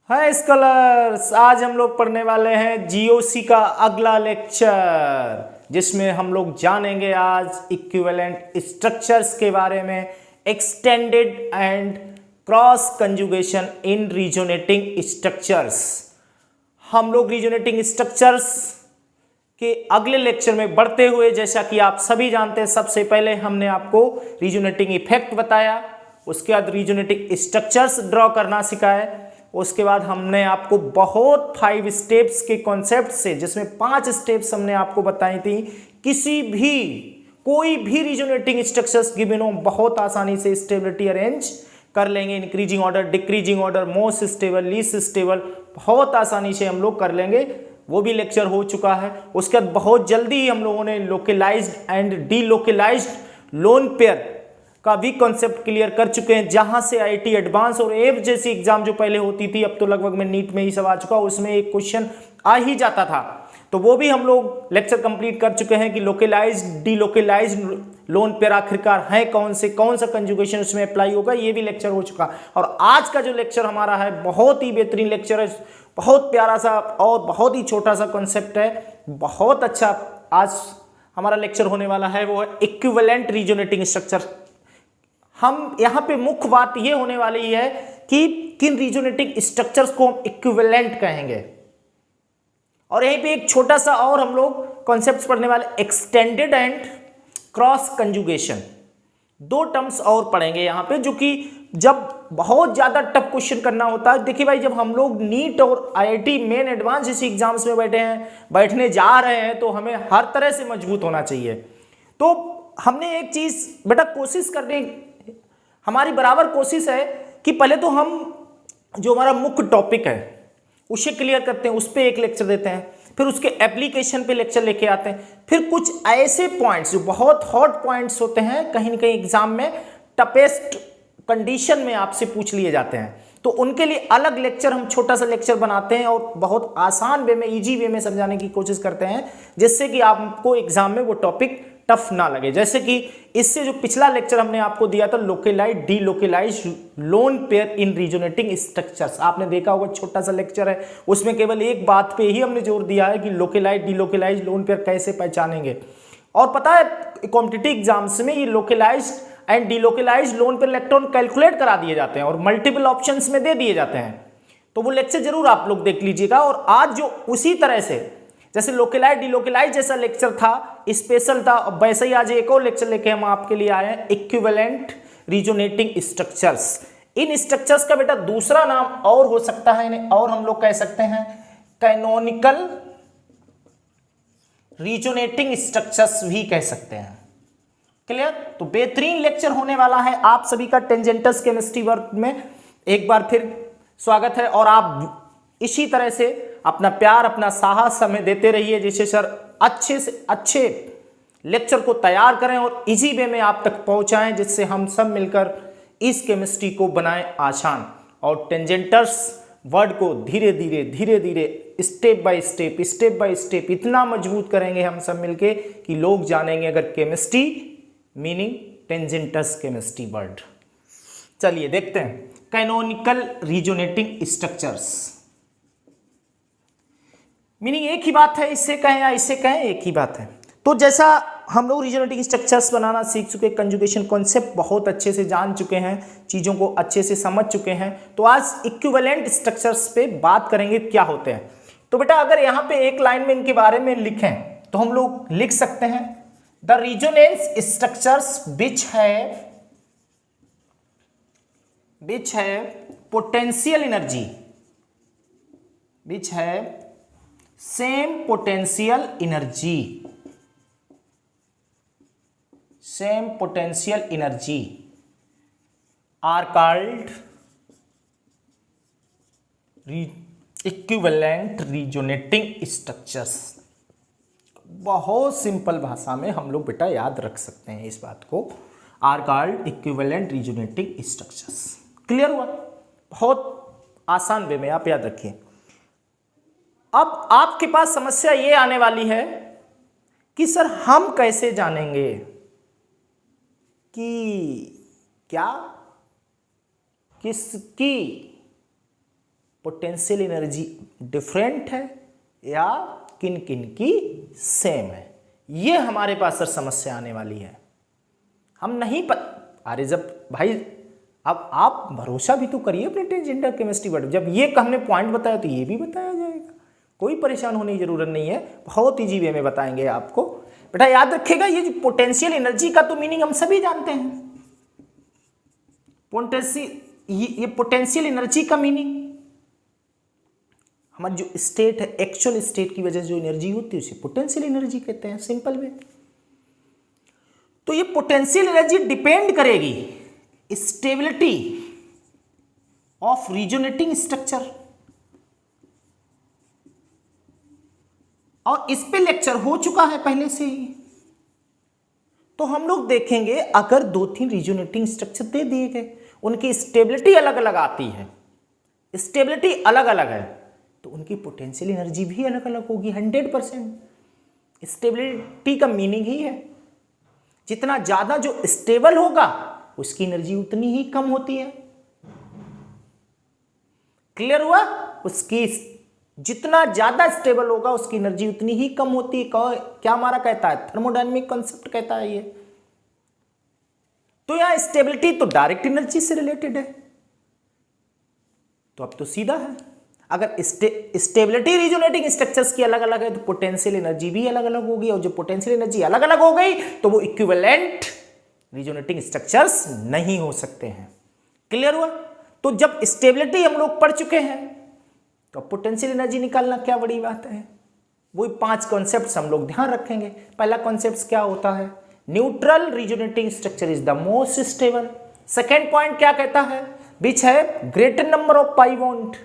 हाय scholars, आज हम लोग पढ़ने वाले हैं जीओसी का अगला लेक्चर, जिसमें हम लोग जानेंगे आज इक्विवेलेंट स्ट्रक्चर्स के बारे में, extended and cross conjugation in resonating structures. हम लोग रीजोनेटिंग स्ट्रक्चर्स के अगले लेक्चर में बढ़ते हुए, जैसा कि आप सभी जानते हैं, सबसे पहले हमने आपको रीजोनेटिंग इफेक्ट बताया, उसके बाद रीजोनेटिंग स्ट्रक्चर्स ड्रॉ करना सिखाया, उसके बाद हमने आपको बहुत 5 स्टेप्स के कॉन्सेप्ट से, जिसमें 5 स्टेप्स हमने आपको बताई थी, कोई भी रीजोनेटिंग स्ट्रक्चर्स गिवन हो बहुत आसानी से स्टेबिलिटी अरेंज कर लेंगे। Increasing order, decreasing order, most stable, least stable, बहुत आसानी से हम लोग कर लेंगे। वो भी लेक्चर हो चुका है। उसके बाद बहुत जल्दी ही हम लोगों ने localised and delocalised lone pair का भी कॉन्सेप्ट क्लियर कर चुके हैं, जहां से आईआईटी एडवांस और एव जैसी एग्जाम जो पहले होती थी, अब तो लगभग में नीट में ही सब आ चुका, उसमें एक क्वेश्चन आ ही जाता था। तो वो भी हम लोग लेक्चर कंप्लीट कर चुके हैं कि लोकलाइज्ड डीलोकलाइज्ड लोन पेयर आखिरकार है कौन से, कौन सा कंजुगेशन उसमें अप्लाई होगा, ये भी लेक्चर हो चुका। और आज का जो लेक्चर हमारा है बहुत ही बेहतरीन लेक्चर है, बहुत प्यारा सा और बहुत ही छोटा सा कॉन्सेप्ट है, बहुत अच्छा आज हमारा लेक्चर होने वाला है। वो है इक्विवेलेंट रीजोनेटिंग स्ट्रक्चर। हम यहाँ पे मुख्य बात ये होने वाली है कि किन रीजोनेटिंग स्ट्रक्चर्स को हम इक्विवेलेंट कहेंगे, और यहीं पे एक छोटा सा और हम लोग कॉन्सेप्ट्स पढ़ने वाले, extended and cross conjugation. 2 terms और पढ़ेंगे यहाँ पे, जो कि जब बहुत ज्यादा टफ क्वेश्चन करना होता है। देखिए भाई, जब हम लोग नीट और आईआईटी मेन एडवांस जैसी एग्जाम्स में बैठने जा रहे हैं, तो हमें हर तरह से मजबूत होना चाहिए। तो हमने एक चीज बेटा कोशिश करने, हमारी बराबर कोशिश है कि पहले तो हम जो हमारा मुख्य टॉपिक है उसे क्लियर करते हैं, उस पर एक लेक्चर देते हैं, फिर उसके एप्लीकेशन पे लेक्चर लेके आते हैं, फिर कुछ ऐसे पॉइंट्स जो बहुत हॉट पॉइंट्स होते हैं, कहीं ना कहीं एग्जाम में टफेस्ट कंडीशन में आपसे पूछ लिए जाते हैं, तो उनके लिए अलग लेक्चर हम छोटा सा लेक्चर बनाते हैं और बहुत आसान वे में, इजी वे में समझाने की कोशिश करते हैं, जिससे कि आपको एग्जाम में वो टॉपिक टफ ना लगे। जैसे कि इससे जो पिछला लेक्चर हमने आपको दिया था, लोकलाइज्ड डीलोकलाइज्ड लोन पेयर इन रीजोनेटिंग स्ट्रक्चर्स, आपने देखा होगा, छोटा सा लेक्चर है, उसमें केवल एक बात पे ही हमने जोर दिया है कि लोकलाइज्ड डीलोकलाइज्ड लोन पेयर कैसे पहचानेंगे। और पता है कॉम्पिटिटिव एग्जाम्स में ये localised and delocalised lone pair electron calculate करा दिए जाते हैं और मल्टीपल ऑप्शंस में दे दिए जाते हैं, तो वो लेक्चर जरूर आप लोग देख लीजिएगा। और आज जो उसी तरह से जैसे लोकलाइज्ड डीलोकलाइज्ड जैसा लेक्चर था, स्पेशल था, वैसे ही आज एक और लेक्चर लेके हम आपके लिए आए हैं, इक्विवेलेंट रीजोनेटिंग स्ट्रक्चर्स। इन स्ट्रक्चर्स का बेटा दूसरा नाम और हो सकता है, इन्हें और हम लोग कह सकते हैं कैनोनिकल रीजोनेटिंग स्ट्रक्चर्स भी कह सकते हैं। क्लियर? तो बेहतरीन लेक्चर होने वाला है आप सभी का टेंजेंटस केमिस्ट्री वर्क में। एक बार फिर स्वागत है, और आप इसी तरह से अपना प्यार, अपना साहस हमें देते रहिए, जिससे सर अच्छे से अच्छे लेक्चर को तैयार करें और इजी वे में आप तक पहुंचाएं, जिससे हम सब मिलकर इस केमिस्ट्री को बनाएं आसान, और टेंजेंटस वर्ड को धीरे धीरे स्टेप बाय स्टेप इतना मजबूत करेंगे हम सब मिलके कि लोग जानेंगे अगर केमिस्ट्री मीनिंग टेंजेंटस केमिस्ट्री वर्ड। चलिए देखते हैं कैनोनिकल रीजोनेटिंग स्ट्रक्चर्स। मीनिंग एक ही बात है, इससे कहें या इससे कहें, एक ही बात है। तो जैसा हम लोग रीजोनेटिंग स्ट्रक्चर्स बनाना सीख चुके, कंजुगेशन कॉन्सेप्ट बहुत अच्छे से जान चुके हैं, चीज़ों को अच्छे से समझ चुके हैं, तो आज इक्विवेलेंट स्ट्रक्चर्स पे बात करेंगे क्या होते हैं। तो बेटा अगर यहाँ पे एक लाइन में इनके बारे में लिखें तो हम लोग लिख सकते हैं, द रीजोनेंस स्ट्रक्चर्स विच है पोटेंशियल एनर्जी, विच है same potential energy are called equivalent resonating structures. बहुत सिंपल भाषा में हम लोग बेटा याद रख सकते हैं इस बात को, are called equivalent resonating structures. Clear हुआ? बहुत आसान वे में आप याद रखिए। अब आपके पास समस्या ये आने वाली है कि सर हम कैसे जानेंगे कि क्या किसकी पोटेंशियल एनर्जी डिफरेंट है या किन किन की सेम है। ये हमारे पास सर समस्या आने वाली है। हम नहीं अरे जब भाई अब आप भरोसा भी तो करिए अपने टेंजेंटल केमिस्ट्री पर, जब ये हमने पॉइंट बताया तो ये भी बताया जाएगा, कोई परेशान होने की जरूरत नहीं है, बहुत ईजी वे में बताएंगे आपको। बेटा याद रखिएगा ये जो पोटेंशियल एनर्जी का तो मीनिंग हम सभी जानते हैं। ये पोटेंशियल एनर्जी का मीनिंग हमारी जो स्टेट है, एक्चुअल स्टेट की वजह से जो एनर्जी होती है उसे पोटेंशियल एनर्जी कहते हैं, सिंपल वे। तो ये पोटेंशियल एनर्जी डिपेंड करेगी स्टेबिलिटी ऑफ रिजोनेटिंग स्ट्रक्चर, और इस पे लेक्चर हो चुका है पहले से ही। तो हम लोग देखेंगे अगर 2-3 रिजोनेटिंग स्ट्रक्चर दे दिए गए, उनकी स्टेबिलिटी अलग अलग आती है, स्टेबिलिटी अलग अलग है, तो उनकी पोटेंशियल एनर्जी भी अलग अलग होगी 100%। स्टेबिलिटी का मीनिंग ही है जितना ज्यादा जो स्टेबल होगा उसकी एनर्जी उतनी ही कम होती है। क्लियर हुआ? उसकी जितना ज्यादा स्टेबल होगा उसकी एनर्जी उतनी ही कम होती है। क्या हमारा कहता है, थर्मोडायनेमिक कॉन्सेप्ट कहता है ये। तो यहां स्टेबिलिटी तो डायरेक्ट एनर्जी से रिलेटेड है, तो अब तो सीधा है। अगर स्टेबिलिटी रिजोनेटिंग स्ट्रक्चर्स की अलग अलग है तो पोटेंशियल एनर्जी भी अलग अलग होगी, और जो पोटेंशियल एनर्जी अलग अलग हो गई तो वो इक्विवेलेंट रिजोनेटिंग स्ट्रक्चर्स नहीं हो सकते हैं। क्लियर हुआ? तो जब स्टेबिलिटी हम लोग पढ़ चुके हैं तो पोटेंशियल एनर्जी निकालना क्या बड़ी बात है। वही 5 कॉन्सेप्ट्स हम लोग ध्यान रखेंगे। पहला कॉन्सेप्ट क्या होता है, neutral resonating structure is the most stable. Second point क्या कहता है, विच है greater number of pi bond.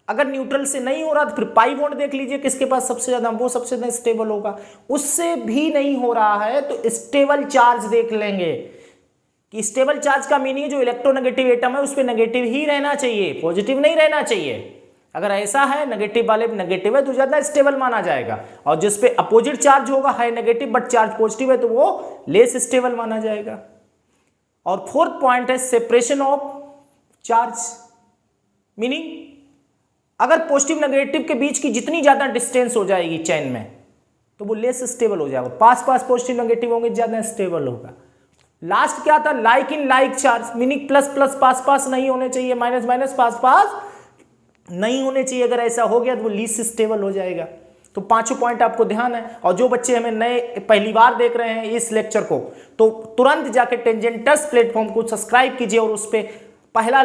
अगर न्यूट्रल से नहीं हो रहा तो फिर पाई बॉन्ड देख लीजिए किसके पास सबसे ज्यादा, वो सबसे ज्यादा स्टेबल होगा। उससे भी नहीं हो रहा है तो स्टेबल चार्ज देख लेंगे कि स्टेबल चार्ज का मीनिंग जो इलेक्ट्रोनेगेटिव एटम है उस पर नेगेटिव ही रहना चाहिए, पॉजिटिव नहीं रहना चाहिए। अगर ऐसा है नेगेटिव वाले नेगेटिव है तो ज्यादा स्टेबल माना जाएगा, और जिस पे अपोजिट चार्ज होगा है नेगेटिव बट चार्ज पॉजिटिव है तो वो लेस स्टेबल माना जाएगा। और फोर्थ पॉइंट है सेपरेशन ऑफ चार्ज, मीनिंग अगर पॉजिटिव नेगेटिव के बीच की जितनी ज्यादा डिस्टेंस हो जाएगी चेन में तो वो लेस स्टेबल हो जाएगा। पास पास पॉजिटिव नेगेटिव होंगे ज्यादा स्टेबल होगा। लास्ट क्या था, like in like charge, meaning plus plus pass pass नहीं होने चाहिए, माइनस माइनस पास पास नहीं होने चाहिए। अगर ऐसा हो गया तो वो लीस्ट स्टेबल हो जाएगा। तो 5 पॉइंट आपको ध्यान है। और जो बच्चे हमें नए पहली बार देख रहे हैं इस लेक्चर को, तो तुरंत जाके टेंजेंटस प्लेटफॉर्म को सब्सक्राइब कीजिए और उस पर पहला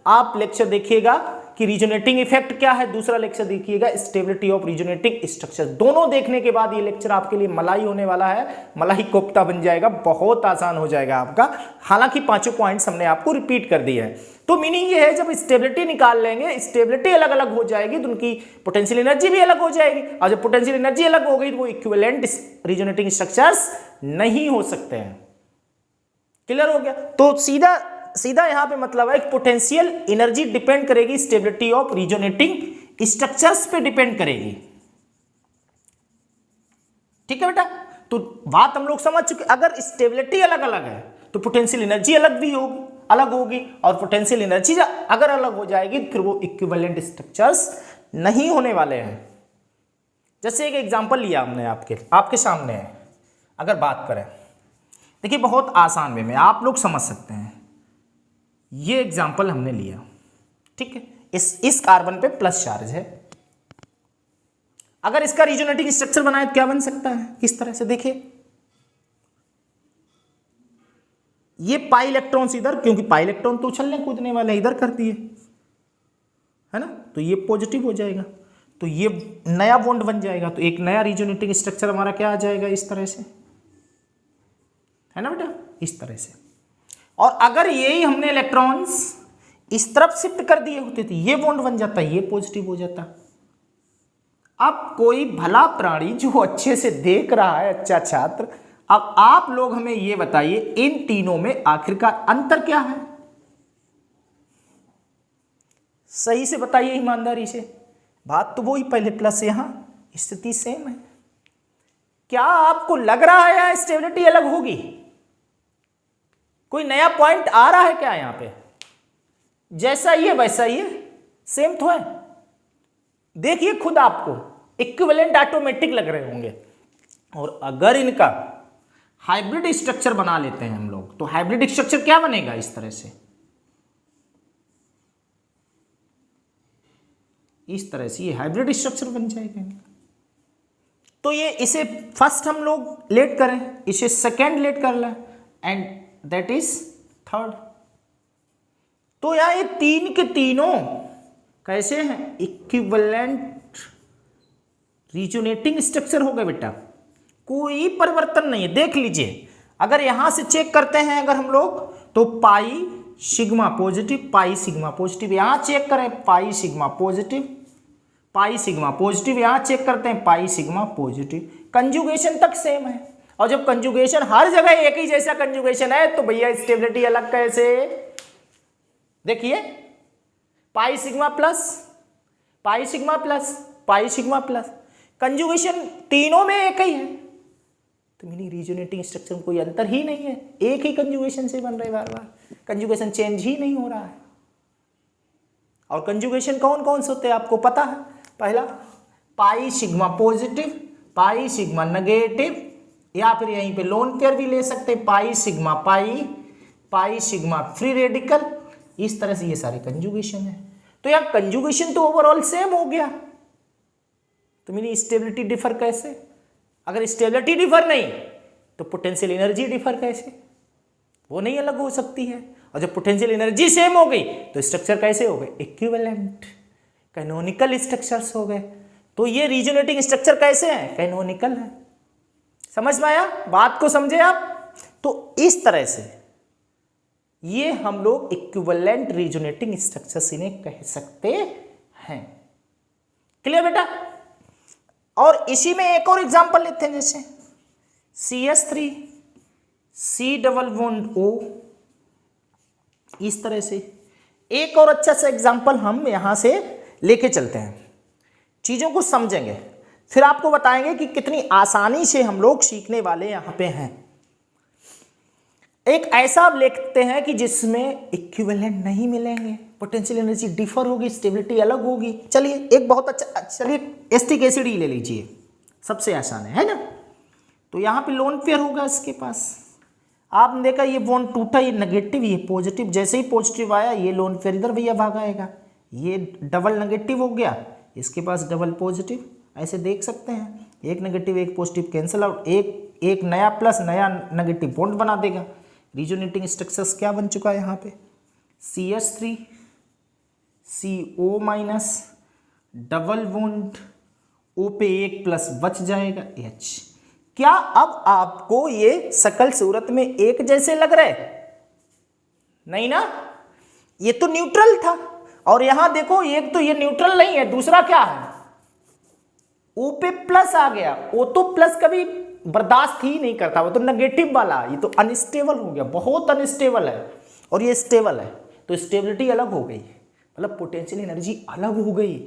आप लेक्चर देखिएगा कि रिजोनेटिंग इफेक्ट क्या है, दूसरा लेक्चर देखिएगा स्टेबिलिटी ऑफ रिजोनेटिंग स्ट्रक्चर। दोनों देखने के बाद ये लेक्चर आपके लिए मलाई होने वाला है, मलाई कोफ्ता बन जाएगा, बहुत आसान हो जाएगा आपका। हालांकि 5 पॉइंट्स हमने आपको रिपीट कर दिए हैं। तो मीनिंग ये है जब स्टेबिलिटी निकाल लेंगे, स्टेबिलिटी अलग अलग हो जाएगी तो उनकी पोटेंशियल एनर्जी भी अलग हो जाएगी, और जब पोटेंशियल एनर्जी अलग हो गई तो वो इक्विवेलेंट रिजोनेटिंग स्ट्रक्चर्स नहीं हो सकते हैं। क्लियर हो गया? तो सीधा यहां पे मतलब है कि पोटेंशियल एनर्जी डिपेंड करेगी स्टेबिलिटी ऑफ रिजोनेटिंग स्ट्रक्चर्स पे डिपेंड करेगी। ठीक है बेटा? तो बात हम लोग समझ चुके। अगर स्टेबिलिटी अलग अलग है तो पोटेंशियल एनर्जी अलग होगी, और पोटेंशियल एनर्जी अगर अलग हो जाएगी तो फिर वो इक्विवेलेंट स्ट्रक्चर्स नहीं होने वाले हैं। जैसे एक एग्जांपल लिया हमने आपके सामने है। अगर बात करें, देखिए बहुत आसान वे में आप लोग समझ सकते हैं। ये एग्जाम्पल हमने लिया, ठीक है, इस कार्बन पे प्लस चार्ज है। अगर इसका रिजोनेटिंग स्ट्रक्चर बनाए तो क्या बन सकता है, इस तरह से देखिए। ये पाई इलेक्ट्रॉन्स इधर, क्योंकि पाई इलेक्ट्रॉन तो उछलने कूदने वाले इधर कर दिए, है ना, तो ये पॉजिटिव हो जाएगा, तो ये नया बॉन्ड बन जाएगा, तो एक नया रिजोनेटिंग स्ट्रक्चर हमारा क्या आ जाएगा, इस तरह से, है ना बेटा, इस तरह से। और अगर यही हमने इलेक्ट्रॉन्स इस तरफ शिफ्ट कर दिए होते तो ये बॉन्ड बन जाता, ये पॉजिटिव हो जाता। अब कोई भला प्राणी जो अच्छे से देख रहा है, अच्छा छात्र, अब आप लोग हमें ये बताइए इन तीनों में आखिरकार अंतर क्या है? सही से बताइए, ईमानदारी से। बात तो वही पहले प्लस, यहां स्थिति सेम है। क्या आपको लग रहा है यहां स्टेबिलिटी अलग होगी? कोई नया पॉइंट आ रहा है क्या यहां पे? जैसा ही है वैसा ही है, सेम तो है, देखिए खुद आपको इक्विवेलेंट ऑटोमेटिक लग रहे होंगे। और अगर इनका हाइब्रिड स्ट्रक्चर बना लेते हैं हम लोग, तो हाइब्रिड स्ट्रक्चर क्या बनेगा? इस तरह से, इस तरह से ये हाइब्रिड स्ट्रक्चर बन जाएगा। तो ये इसे फर्स्ट हम लोग लेट करें, इसे सेकेंड लेट कर लें, एंड दैट इज थर्ड। तो यहां ये तीन के तीनों कैसे हैं? इक्विवेलेंट रिजोनेटिंग स्ट्रक्चर हो गए बेटा, कोई परिवर्तन नहीं है। देख लीजिए, अगर यहां से चेक करते हैं अगर हम लोग, तो pi sigma positive, pi sigma positive, यहां चेक करें pi sigma positive, pi sigma positive, यहां चेक करते हैं पाई सिग्मा पॉजिटिव। कंजुगेशन तक सेम है, और जब कंजुगेशन हर जगह एक ही जैसा कंजुगेशन है, तो भैया स्टेबिलिटी अलग कैसे? देखिए pi sigma plus, pi sigma plus, pi sigma plus, conjugation तीनों में एक ही है, तो मीनिंग रीजोनेटिंग स्ट्रक्चर में कोई अंतर ही नहीं है, एक ही कंजुगेशन से बन रहे बार बार, कंजुगेशन चेंज ही नहीं हो रहा है। और कंजुगेशन कौन कौन से होते हैं आपको पता है? पहला pi sigma positive, pi sigma negative, या फिर यहीं पे लोन पेयर भी ले सकते हैं, pi sigma pi, pi sigma free radical, इस तरह से ये सारे कंजुगेशन है। तो यार कंजुगेशन तो ओवरऑल सेम हो गया, तो मेरी स्टेबिलिटी डिफर कैसे? अगर स्टेबिलिटी डिफर नहीं, तो पोटेंशियल एनर्जी डिफर कैसे? वो नहीं अलग हो सकती है। और जब पोटेंशियल एनर्जी सेम हो गई, तो स्ट्रक्चर कैसे हो गए? इक्विवेलेंट कैनोनिकल स्ट्रक्चर्स हो गए। तो ये रीजोनेटिंग स्ट्रक्चर कैसे हैं? कैनोनिकल है। समझ में आया? बात को समझे आप? तो इस तरह से ये हम लोग इक्विवेलेंट रीजोनेटिंग स्ट्रक्चर्स इन्हें कह सकते हैं। क्लियर बेटा? और इसी में एक और एग्जांपल लेते हैं, जैसे CH3 C double bond O, इस तरह से एक और अच्छा सा एग्जांपल हम यहां से लेके चलते हैं, चीजों को समझेंगे, फिर आपको बताएंगे कि कितनी आसानी से हम लोग सीखने वाले यहां पे हैं। एक ऐसा आप लिखते हैं कि जिसमें इक्विवेलेंट नहीं मिलेंगे, पोटेंशियल एनर्जी डिफर होगी, स्टेबिलिटी अलग होगी। चलिए एक बहुत अच्छा, चलिए एसिटिक एसिड ही ले लीजिए, सबसे आसान है ना? तो यहाँ पे लोन पेयर होगा इसके पास, आपने देखा ये बॉन्ड टूटा, ये नेगेटिव ये पॉजिटिव, जैसे ही पॉजिटिव आया ये लोन पेयर इधर भैया भाग आएगा, ये डबल नेगेटिव हो गया, इसके पास डबल पॉजिटिव, ऐसे देख सकते हैं, एक नेगेटिव एक पॉजिटिव कैंसिल आउट, एक नया प्लस नया नेगेटिव बॉन्ड बना देगा। रीजोनेटिंग स्ट्रक्चर्स क्या बन चुका है यहाँ पे? CH3 CO minus, double bond O पे एक प्लस बच जाएगा H। क्या अब आपको ये सकल सूरत में एक जैसे लग रहे? नहीं ना, ये तो न्यूट्रल था, और यहां देखो एक तो ये न्यूट्रल नहीं है, दूसरा क्या है? O पे प्लस आ गया, O तो प्लस कभी बर्दाश्त ही नहीं करता, वो तो नेगेटिव वाला, ये तो अनस्टेबल हो गया, बहुत अनस्टेबल है, और ये स्टेबल है, तो स्टेबिलिटी अलग हो गई, मतलब पोटेंशियल एनर्जी अलग हो गई,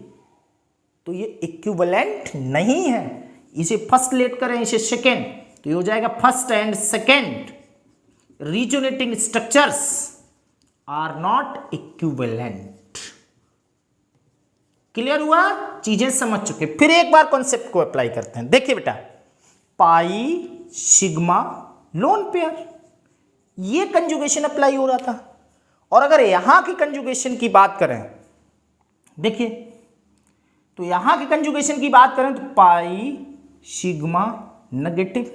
तो ये इक्विवेलेंट नहीं है। इसे फर्स्ट लेट करें, इसे सेकेंड, तो ये हो जाएगा first and second resonating structures are not equivalent. Clear हुआ? चीजें समझ चुके। फिर एक बार कॉन्सेप्ट को अप्लाई करते हैं। देखिए बेटा, पाई सिग्मा लोन पेयर, ये कंजुगेशन अप्लाई हो रहा था, और अगर यहां की कंजुगेशन की बात करें, देखिए तो यहां की कंजुगेशन की बात करें तो पाई सिग्मा नेगेटिव,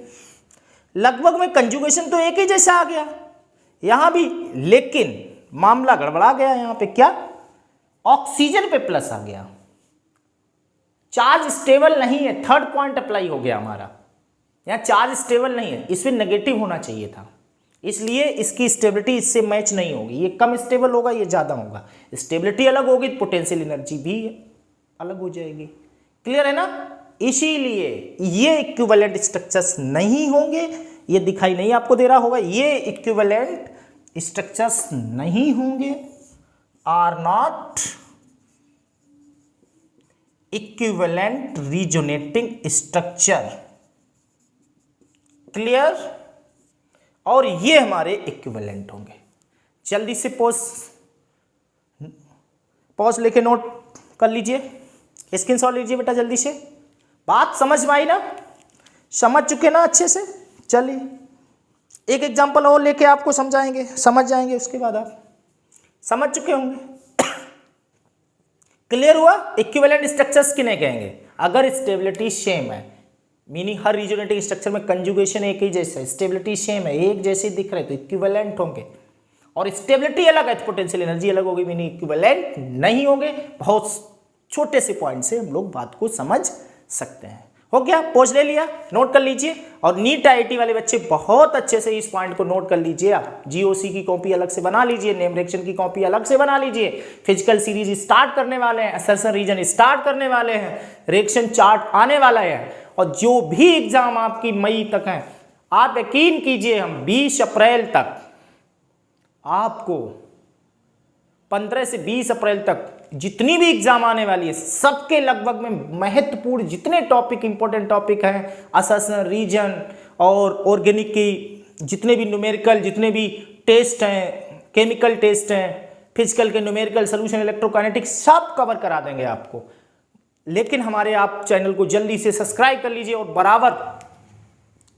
लगभग में कंजुगेशन तो एक ही जैसा आ गया यहां भी, लेकिन मामला गड़बड़ा गया। यहां पे क्या? ऑक्सीजन पे प्लस आ गया, चार्ज स्टेबल नहीं है, थर्ड पॉइंट अप्लाई हो गया हमारा, यहां चार्ज स्टेबल नहीं है, इसमें नेगेटिव होना चाहिए था, इसलिए इसकी स्टेबिलिटी इससे मैच नहीं होगी, ये कम स्टेबल होगा, ये ज्यादा होगा, स्टेबिलिटी अलग होगी, पोटेंशियल एनर्जी भी अलग हो जाएगी। क्लियर है ना? इसीलिए ये इक्विवेलेंट स्ट्रक्चर्स नहीं होंगे, ये दिखाई नहीं आपको दे रहा होगा, ये इक्विवेलेंट स्ट्रक्चर्स नहीं होंगे, are not equivalent resonating structure. Clear? और ये हमारे इक्विवेलेंट होंगे। जल्दी से पॉज लेके नोट कर लीजिए। स्क्रीनशॉट लीजिए बेटा जल्दी से। बात समझ में आई ना, समझ चुके ना अच्छे से। चलिए एक एग्जांपल और लेके आपको समझाएंगे, समझ जाएंगे, उसके बाद आप समझ चुके होंगे। क्लियर हुआ? इक्विवेलेंट स्ट्रक्चर्स किन्हें कहेंगे? अगर स्टेबिलिटी सेम है, मीनिंग हर रिजोनेटिंग स्ट्रक्चर में कंजुगेशन एक ही जैसा है, स्टेबिलिटी सेम है, एक जैसे दिख रहे तो इक्विवेलेंट होंगे। और स्टेबिलिटी अलग है तो पोटेंशियल एनर्जी अलग होगी, मीनिंग इक्विवेलेंट नहीं होंगे। बहुत छोटे से पॉइंट से हम लोग बात को समझ सकते हैं। हो गया? पोज ले लिया, नोट कर लीजिए। और नीट आईआईटी वाले बच्चे बहुत अच्छे से इस पॉइंट को नोट कर लीजिए। आप जीओसी की कॉपी अलग से बना लीजिए, नेम रिएक्शन की कॉपी अलग से बना लीजिए। फिजिकल सीरीज स्टार्ट करने वाले हैं, असर्शन रीजन स्टार्ट करने वाले हैं, रिएक्शन चार्ट आने वाला है। और जो भी एग्जाम आपकी मई तक है, आप यकीन कीजिए हम 20 अप्रैल तक आपको 15 से 20 अप्रैल तक जितनी भी एग्जाम आने वाली है, सबके लगभग में महत्वपूर्ण जितने टॉपिक, इंपॉर्टेंट टॉपिक हैं, असर्शन रीजन और ऑर्गेनिक की जितने भी न्यूमेरिकल, जितने भी टेस्ट हैं, केमिकल टेस्ट हैं, फिजिकल के न्यूमेरिकल, सोल्यूशन, इलेक्ट्रोकाइनेटिक्स, सब कवर करा देंगे आपको। लेकिन हमारे आप चैनल को जल्दी से सब्सक्राइब कर लीजिए और बराबर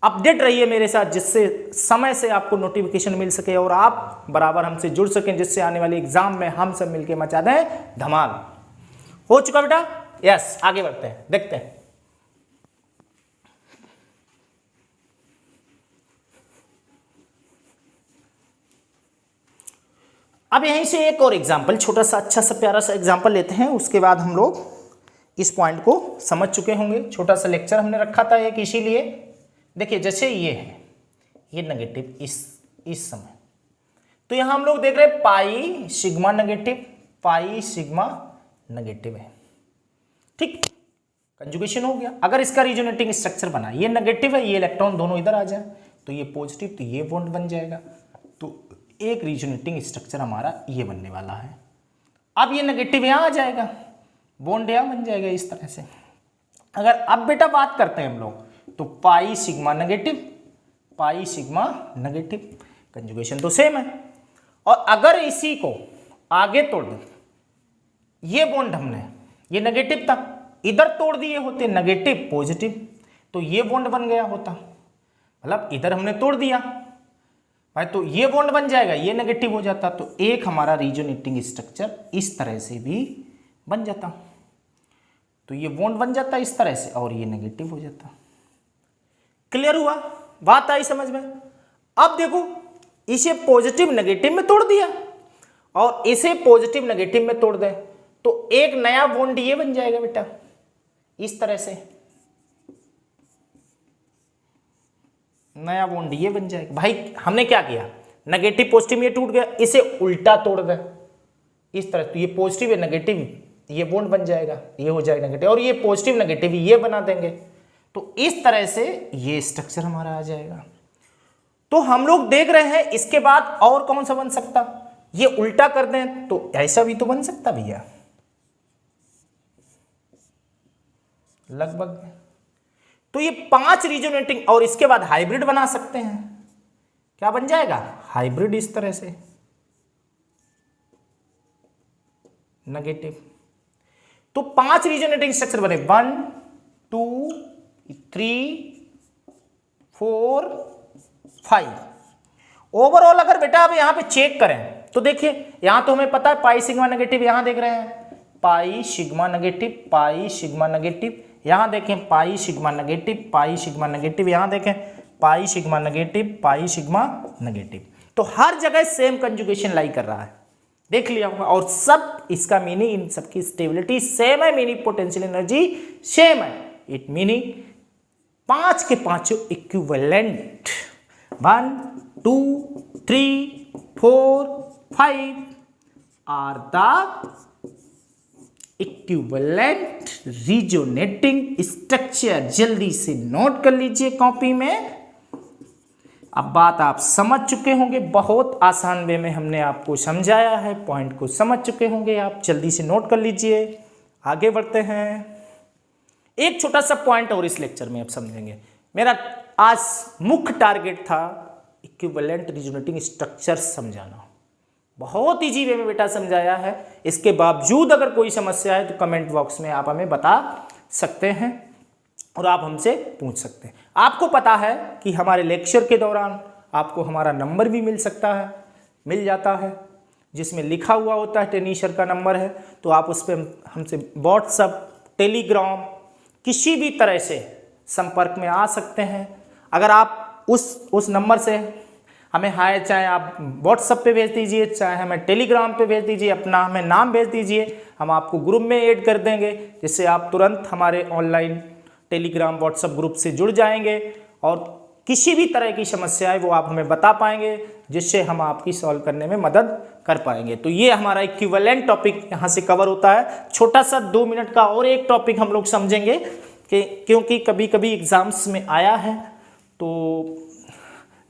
अपडेट रहिए मेरे साथ, जिससे समय से आपको नोटिफिकेशन मिल सके और आप बराबर हमसे जुड़ सकें, जिससे आने वाले एग्जाम में हम सब मिलके मचा दें धमाल। हो चुका बेटा? यस, आगे बढ़ते हैं, देखते हैं। अब यहीं से एक और एग्जाम्पल, छोटा सा अच्छा सा प्यारा सा एग्जाम्पल लेते हैं, उसके बाद हम लोग इस पॉइंट को समझ चुके होंगे। छोटा सा लेक्चर हमने रखा था एक, इसीलिए देखिए जैसे ये है, ये नेगेटिव इस समय, तो यहां हम लोग देख रहे हैं pi sigma negative, pi sigma negative है, ठीक, कंजुगेशन हो गया। अगर इसका रिजोनेटिंग स्ट्रक्चर बना, ये नेगेटिव है, ये इलेक्ट्रॉन दोनों इधर आ जाए तो ये पॉजिटिव, तो ये बॉन्ड बन जाएगा। तो एक रिजोनेटिंग स्ट्रक्चर हमारा ये बनने वाला है। अब ये नेगेटिव यहां आ जाएगा, बॉन्ड यहां बन जाएगा इस तरह से। अगर अब बेटा बात करते हैं हम लोग, तो pi sigma negative, pi sigma negative, conjugation तो सेम है। और अगर इसी को आगे तोड़ दें, ये बॉन्ड हमने, ये नेगेटिव था, इधर तोड़ दिए होते नेगेटिव पॉजिटिव, तो ये बॉन्ड बन गया होता, मतलब इधर हमने तोड़ दिया भाई, तो ये बॉन्ड बन जाएगा, ये नेगेटिव हो जाता, तो एक हमारा रिजोनेटिंग स्ट्रक्चर इस तरह से भी बन जाता। तो ये बॉन्ड बन जाता इस तरह से और ये नेगेटिव हो जाता। क्लियर हुआ? बात आई समझ में? अब देखो, इसे पॉजिटिव नेगेटिव में तोड़ दिया और इसे पॉजिटिव नेगेटिव में तोड़ दें तो एक नया बॉन्ड ये बन जाएगा बेटा इस तरह से, नया बॉन्ड ये बन जाएगा। भाई हमने क्या किया, नेगेटिव पॉजिटिव ये टूट गया, इसे उल्टा तोड़ दें इस तरह, तो ये पॉजिटिव है नेगेटिव, ये बॉन्ड बन जाएगा, ये हो जाएगा नेगेटिव, और ये पॉजिटिव नेगेटिव ये बना देंगे, तो इस तरह से ये स्ट्रक्चर हमारा आ जाएगा। तो हम लोग देख रहे हैं इसके बाद और कौन सा बन सकता, ये उल्टा कर दें तो ऐसा भी तो बन सकता भैया लगभग। तो ये 5 रिजोनेटिंग और इसके बाद हाइब्रिड बना सकते हैं। क्या बन जाएगा? हाइब्रिड इस तरह से नेगेटिव। तो 5 रिजोनेटिंग स्ट्रक्चर बने, 1 2 3 4 5। ओवरऑल अगर बेटा अब यहां पे चेक करें तो देखिए, यहां तो हमें पता है पाई सिग्मा नेगेटिव, यहां देख रहे हैं pi sigma negative, pi sigma negative, यहां देखें pi sigma negative, pi sigma negative, यहां देखें pi sigma negative, pi sigma negative. तो हर जगह सेम कंजुगेशन लाई कर रहा है, देख लिया होगा। और सब इसका मीनिंग, इन सबकी स्टेबिलिटी सेम है, मीनिंग पोटेंशियल एनर्जी सेम है। इट मीनिंग 5 के 5 equivalent, 1 2 3 4 5 are the equivalent resonating structure. जल्दी से नोट कर लीजिए कॉपी में। अब बात आप समझ चुके होंगे, बहुत आसान वे में हमने आपको समझाया है, पॉइंट को समझ चुके होंगे आप। जल्दी से नोट कर लीजिए, आगे बढ़ते हैं। एक छोटा सा पॉइंट और इस लेक्चर में आप समझेंगे। मेरा आज मुख्य टारगेट था इक्विवेलेंट रिजोनेटिंग स्ट्रक्चर समझाना, बहुत ईजी वे में बेटा समझाया है। इसके बावजूद अगर कोई समस्या है तो कमेंट बॉक्स में आप हमें बता सकते हैं और आप हमसे पूछ सकते हैं। आपको पता है कि हमारे लेक्चर के दौरान आपको हमारा नंबर भी मिल जाता है, जिसमें लिखा हुआ होता है टेनीसर का नंबर है। तो आप उस पर हमसे व्हाट्सएप, टेलीग्राम किसी भी तरह से संपर्क में आ सकते हैं। अगर आप उस नंबर से हमें हाय, चाहे आप व्हाट्सएप पे भेज दीजिए, चाहे हमें टेलीग्राम पे भेज दीजिए, अपना हमें नाम भेज दीजिए, हम आपको ग्रुप में ऐड कर देंगे, जिससे आप तुरंत हमारे ऑनलाइन टेलीग्राम व्हाट्सएप ग्रुप से जुड़ जाएंगे और किसी भी तरह की समस्या है वो आप हमें बता पाएंगे, जिससे हम आपकी सॉल्व करने में मदद कर पाएंगे। तो ये हमारा इक्विवेलेंट टॉपिक यहाँ से कवर होता है। छोटा सा 2 मिनट का और एक टॉपिक हम लोग समझेंगे कि क्योंकि कभी कभी एग्जाम्स में आया है, तो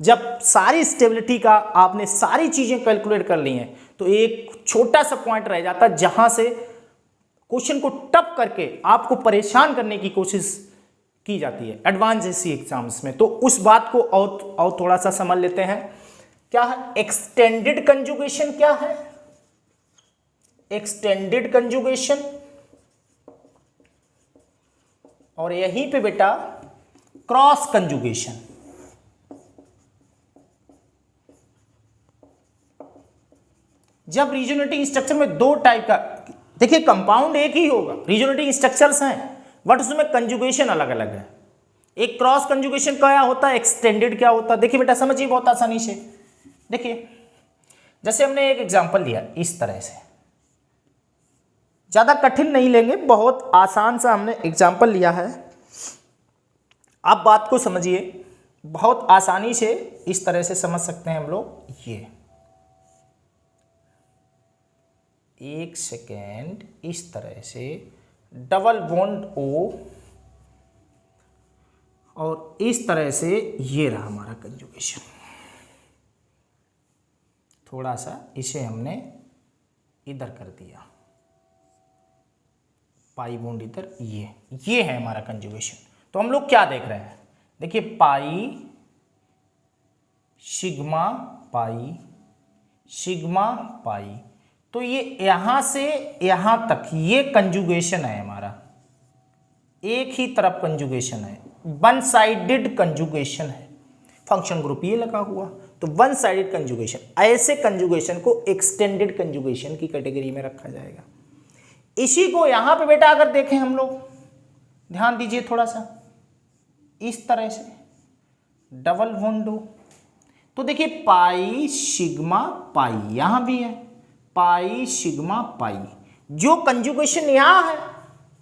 जब सारी स्टेबिलिटी का आपने सारी चीज़ें कैलकुलेट कर ली हैं तो एक छोटा सा पॉइंट रह जाता है जहाँ से क्वेश्चन को टप करके आपको परेशान करने की कोशिश की जाती है एडवांस जैसी एग्जाम्स में। तो उस बात को और थोड़ा सा समझ लेते हैं। क्या है एक्सटेंडेड कंजुगेशन? क्या है एक्सटेंडेड कंजुगेशन? और यहीं पे बेटा क्रॉस कंजुगेशन। जब रिजोनेटिंग स्ट्रक्चर में 2 टाइप का, देखिए कंपाउंड एक ही होगा, रिजोनेटिंग स्ट्रक्चर्स हैं, बट उसमें कंजुगेशन अलग अलग है। एक क्रॉस कंजुगेशन क्या होता है, एक्सटेंडेड क्या होता है। देखिए बेटा समझिए बहुत आसानी से। देखिए जैसे हमने एक एग्जांपल लिया इस तरह से, ज़्यादा कठिन नहीं लेंगे, बहुत आसान सा हमने एग्जांपल लिया है। आप बात को समझिए, बहुत आसानी से इस तरह से समझ सकते हैं हम लोग। ये 1 सेकेंड, इस तरह से डबल बॉन्ड O और इस तरह से ये रहा हमारा कंजुगेशन। थोड़ा सा इसे हमने इधर कर दिया, पाई बॉन्ड इधर, ये है हमारा कंजुगेशन। तो हम लोग क्या देख रहे हैं, देखिए pi sigma pi sigma pi, तो ये यहां से यहां तक ये कंजुगेशन है हमारा, एक ही तरफ कंजुगेशन है, वन साइडेड कंजुगेशन है। फंक्शन ग्रुप ये लगा हुआ, तो वन साइडेड कंजुगेशन, ऐसे कंजुगेशन को एक्सटेंडेड कंजुगेशन की कैटेगरी में रखा जाएगा। इसी को यहां पे बेटा अगर देखें हम लोग, ध्यान दीजिए थोड़ा सा, इस तरह से डबल बॉन्ड O, तो देखिए पाई सिग्मा पाई, यहां भी है पाई सिग्मा पाई, जो कंजुगेशन यहां है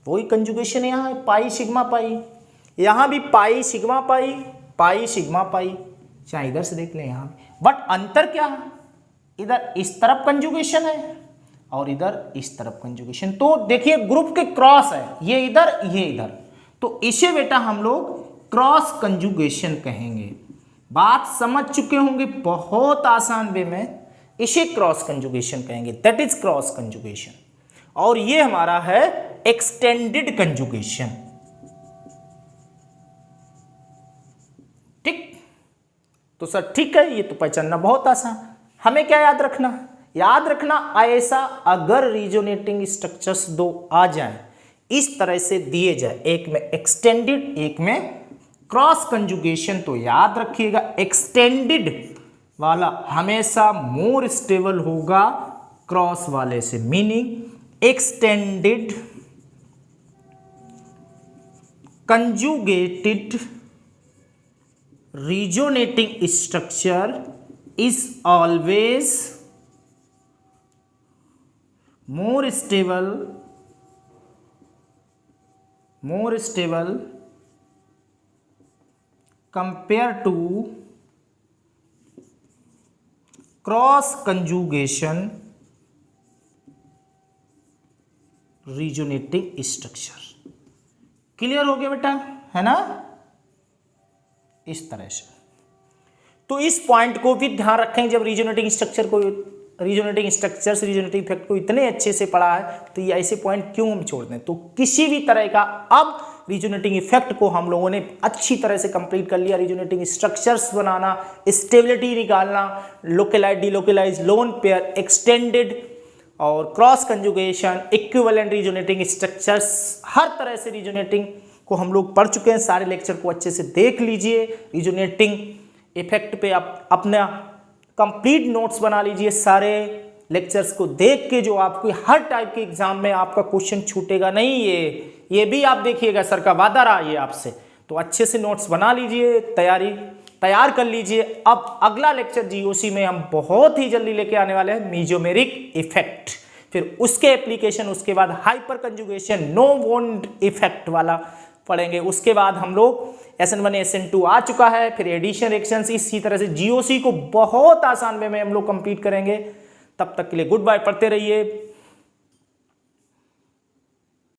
वही कंजुगेशन यहां है, पाई सिग्मा पाई। यहां भी pi sigma pi, pi sigma pi, चाहे इधर से देख लें यहां भी, बट अंतर क्या है, इधर इस तरफ कंजुगेशन है और इधर इस तरफ कंजुगेशन। तो देखिए ग्रुप के क्रॉस है, ये इधर ये इधर, तो इसे बेटा हम लोग क्रॉस कंजुगेशन कहेंगे। बात समझ चुके होंगे, बहुत आसान वे में इसे क्रॉस कंजुगेशन कहेंगे, दैट इज क्रॉस कंजुगेशन। और ये हमारा है एक्सटेंडेड कंजुगेशन। ठीक, तो सर ठीक है, ये तो पहचानना बहुत आसान। हमें क्या याद रखना, ऐसा अगर रिजोनेटिंग स्ट्रक्चर्स 2 आ जाएं, इस तरह से दिए जाए, एक में एक्सटेंडेड एक में क्रॉस कंजुगेशन, तो याद रखिएगा एक्सटेंडेड वाला हमेशा मोर स्टेबल होगा क्रॉस वाले से, meaning extended conjugated resonating structure is always more stable compared to cross conjugation resonating structure। Clear हो गया बेटा, है ना, इस तरह से। तो इस पॉइंट को भी ध्यान रखें, जब रीजोनेटिंग स्ट्रक्चर्स रीजोनेटिंग इफेक्ट को इतने अच्छे से पढ़ा है तो ये ऐसे पॉइंट क्यों हम छोड़ दें। तो किसी भी तरह का अब रीजोनेटिंग इफेक्ट को हम लोगों ने अच्छी तरह से कंप्लीट कर लिया। रीजोनेटिंग स्ट्रक्चर्स बनाना, स्टेबिलिटी निकालना, localise delocalise lone pair, extended और cross conjugation, equivalent resonating structures, हर तरह से रीजोनेटिंग को हम लोग पढ़ चुके हैं। सारे लेक्चर को अच्छे से देख लीजिए। रीजोनेटिंग इफेक्ट पे आप अपना कंप्लीट नोट्स बना लीजिए। सारे लेक्चर्स को देख के जो आपको हर टाइप के एग्जाम में आपका क्वेश्चन छूटेगा नहीं, ये भी आप देखिएगा, सर का वादा रहा ये आपसे। तो अच्छे से नोट्स बना लीजिए, तैयार कर लीजिए। अब अगला लेक्चर जीओसी में हम बहुत ही जल्दी लेके आने वाले हैं, मेसोमेरिक इफेक्ट, फिर उसके एप्लीकेशन, उसके बाद hyperconjugation, no bond effect वाला पढ़ेंगे। उसके बाद हम लोग SN1 SN2 आ चुका है, फिर एडिशन रिएक्शंस, इसी तरह से जीओसी को बहुत आसान वे में हम लोग कंप्लीट करेंगे। तब तक के लिए गुड बाय, पढ़ते रहिए।